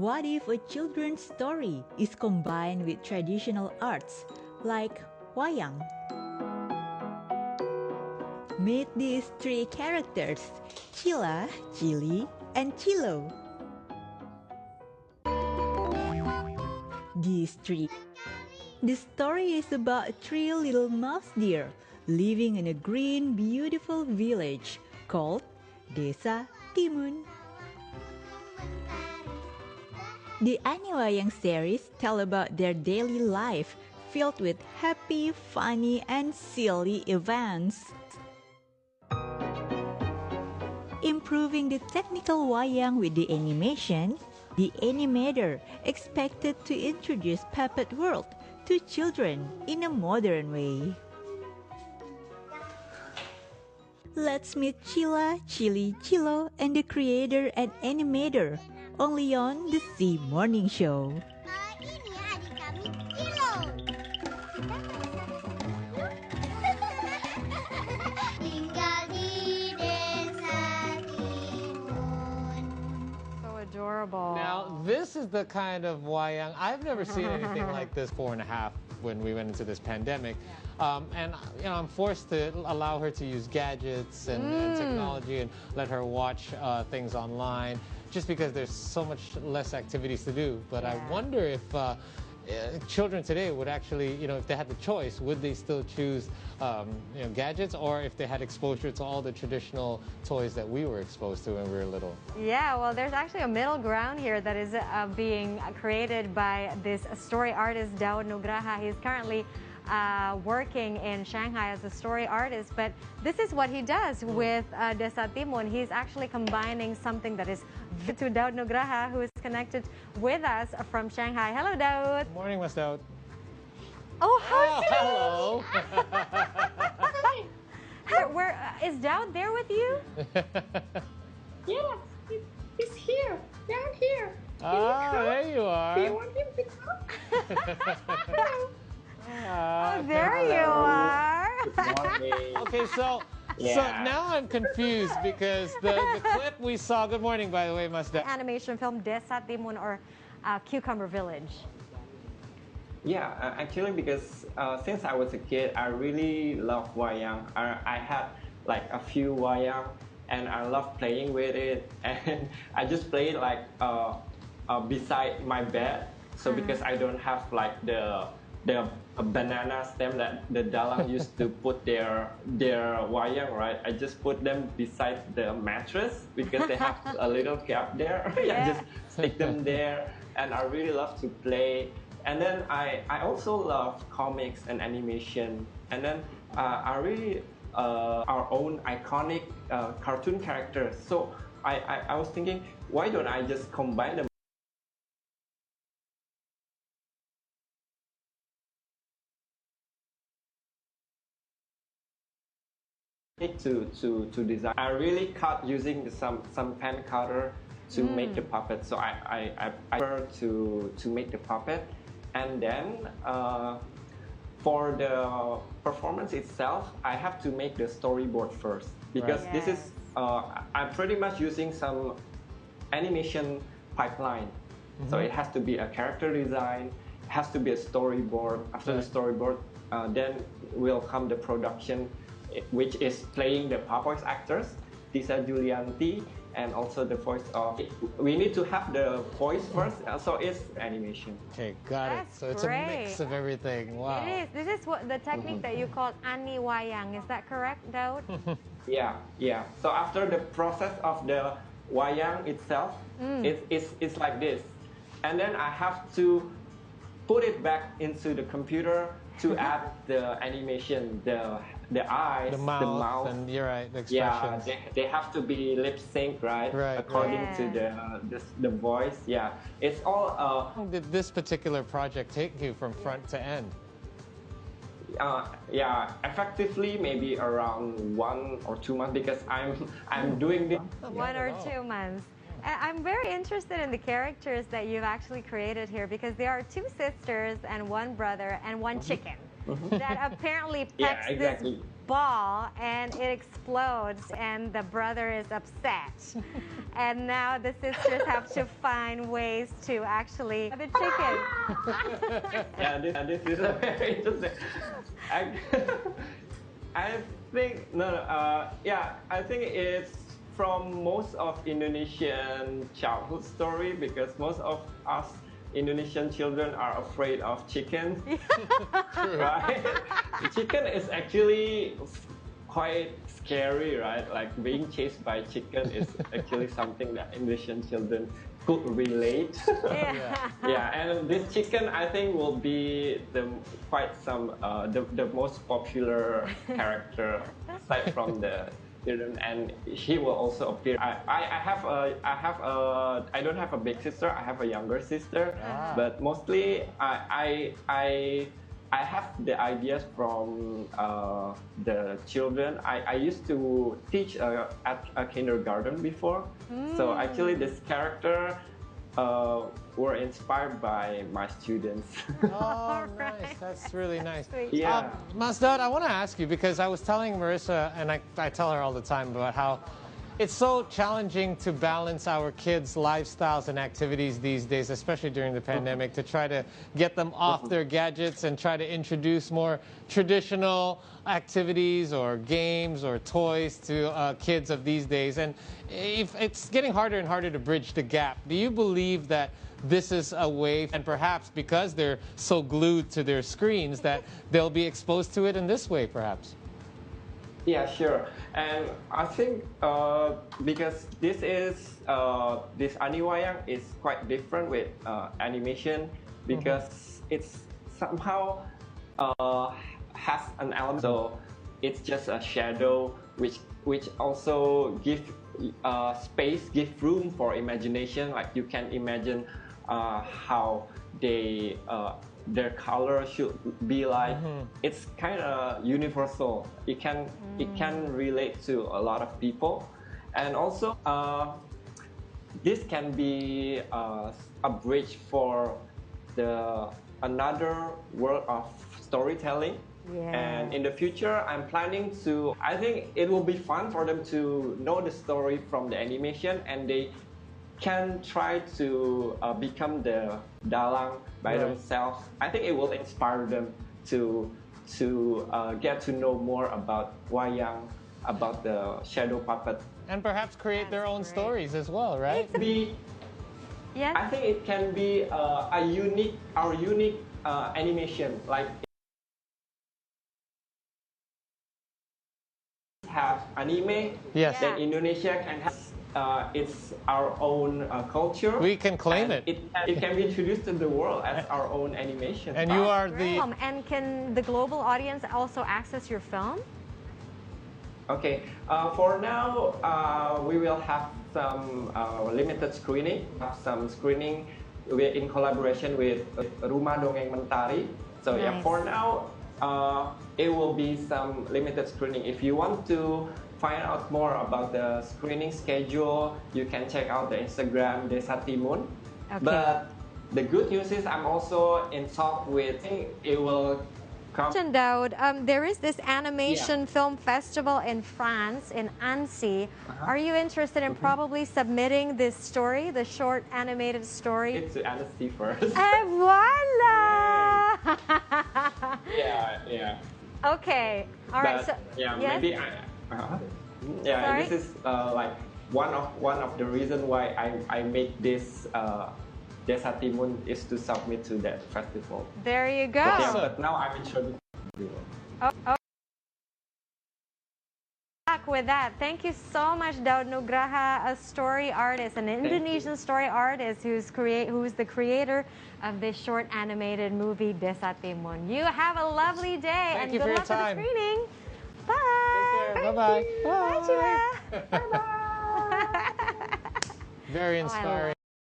What if a children's story is combined with traditional arts like Wayang? Meet these three characters, Cila, Cili, and Cilo. The story is about three little mouse deer living in a green, beautiful village called Desa Timun. The Wayang series tell about their daily life filled with happy, funny, and silly events. Improving the technical Wayang with the animation, the animator expected to introduce puppet world to children in a modern way. Let's meet Cila, Cili, Cilo, and the creator and animator, only on the C Morning Show. Ini adik kami, Cilo. Tinggal di Desa Timun. So adorable. Now, this is the kind of Wayang. I've never seen anything like this 4.5 when we went into this pandemic. And I'm forced to allow her to use gadgets and technology and let her watch things online just because there's so much less activities to do. But I wonder if children today would actually, if they had the choice, would they still choose gadgets, or if they had exposure to all the traditional toys that we were exposed to when we were little? Yeah, well, there's actually a middle ground here that is being created by this story artist, Daud Nugraha. He's currently working in Shanghai as a story artist, but this is what he does with Desa Timun. He's actually combining something that is to Daud Nugraha, who is connected with us from Shanghai. Hello, Daud. Good morning, Mas Daud. Oh, how Hello. Where is Daud there with you? Yeah, he's here. Down here. There you are. Do you want him to come? Oh, there you are. Good morning. Okay, so now I'm confused because the clip we saw. Good morning, by the way, Mas Daud. Animation film Desa Timun, or Cucumber Village. Yeah, actually, because since I was a kid, I really love Wayang. I had like a few Wayang, and I love playing with it. And I just play it like beside my bed. So because I don't have like the banana stem that the dalang used to put their Wayang, right? I just put them beside the mattress because they have a little gap there. I just stick them there, and I really love to play. And then I also love comics and animation. And then I really our own iconic cartoon characters. So I was thinking, why don't I just combine them to design. I really cut using some pen cutter to make the puppet. So I prefer to make the puppet, and then for the performance itself, I have to make the storyboard first, because this is I'm pretty much using some animation pipeline. So it has to be a character design, it has to be a storyboard. After the storyboard, then will come the production, which is playing the voice actors, Tisa Julianti, and also the voice of. We need to have the voice first, so it's animation. Okay, got it. So it's great. a mix of everything. Wow. It is. This is what the technique that you call Ani Wayang. Is that correct, Daud? Yeah. So after the process of the Wayang itself, it's like this. And then I have to put it back into the computer to add the animation, the eyes, The mouth, and you're right, the expressions. Yeah, they have to be lip sync, right? According to the voice. Yeah, it's all. How long did this particular project take you from front to end? Yeah, effectively maybe around 1 or 2 months, because I'm doing this. 1 or 2 months. I'm very interested in the characters that you've actually created here, because there are 2 sisters and 1 brother and 1 chicken that apparently pecks ball and it explodes and the brother is upset. And now the sisters have to find ways to actually the chicken. This is a very interesting. I think I think it's from most of Indonesian childhood story, because most of us Indonesian children are afraid of chicken. Right? Chicken is actually quite scary, right? Like being chased by chicken is actually something that Indonesian children could relate. Yeah, and this chicken I think will be the most popular character aside from the children, and he will also appear. I don't have a big sister. I have a younger sister, but mostly I have the ideas from the children. I used to teach at a kindergarten before, so actually this character were inspired by my students. Oh, nice. That's really nice. Yeah. Mas Daud, I want to ask you, because I was telling Marissa, and I tell her all the time about how it's so challenging to balance our kids' lifestyles and activities these days, especially during the pandemic, to try to get them off their gadgets and try to introduce more traditional activities or games or toys to kids of these days. And if it's getting harder and harder to bridge the gap, do you believe that this is a way, and perhaps because they're so glued to their screens, that they'll be exposed to it in this way, perhaps? Yeah, sure. And I think because this Wayang is quite different with animation, because it's somehow has an element. So it's just a shadow, which also give space, give room for imagination. Like you can imagine how their color should be like. It's kind of universal. It can relate to a lot of people, and also this can be a bridge for another world of storytelling. And in the future, I'm planning to. I think it will be fun for them to know the story from the animation, and they can try to become the dalang by themselves. I think it will inspire them to get to know more about Wayang, about the shadow puppet, and perhaps create their own stories as well, right? I think it can be our unique animation. Like have anime, then Indonesia can have. It's our own culture. We can claim it. It can be introduced to the world as our own animation. And you are the... And can the global audience also access your film? Okay. For now, we will have some limited screening. Have some screening in collaboration with Rumah Dongeng Mentari. So yeah, for now, it will be some limited screening. If you want to find out more about the screening schedule, you can check out the Instagram Desa Timun. But the good news is I'm also in talk with, it will come. Daud, there is this animation film festival in France, in Annecy. Are you interested in probably submitting this story, the short animated story? It's to Annecy first. Et voila! Yeah. Okay, all right. But, so, maybe Sorry? this is like one of the reason why I make this Desa Timun is to submit to that festival. There you go. But now I'm introducing everyone. Back with that. Thank you so much, Daud Nugraha, a story artist, an Indonesian story artist who's the creator of this short animated movie Desa Timun. You have a lovely day and good luck with the screening. Bye. Take care. Bye-bye. Bye, Chira. Bye-bye. Very inspiring.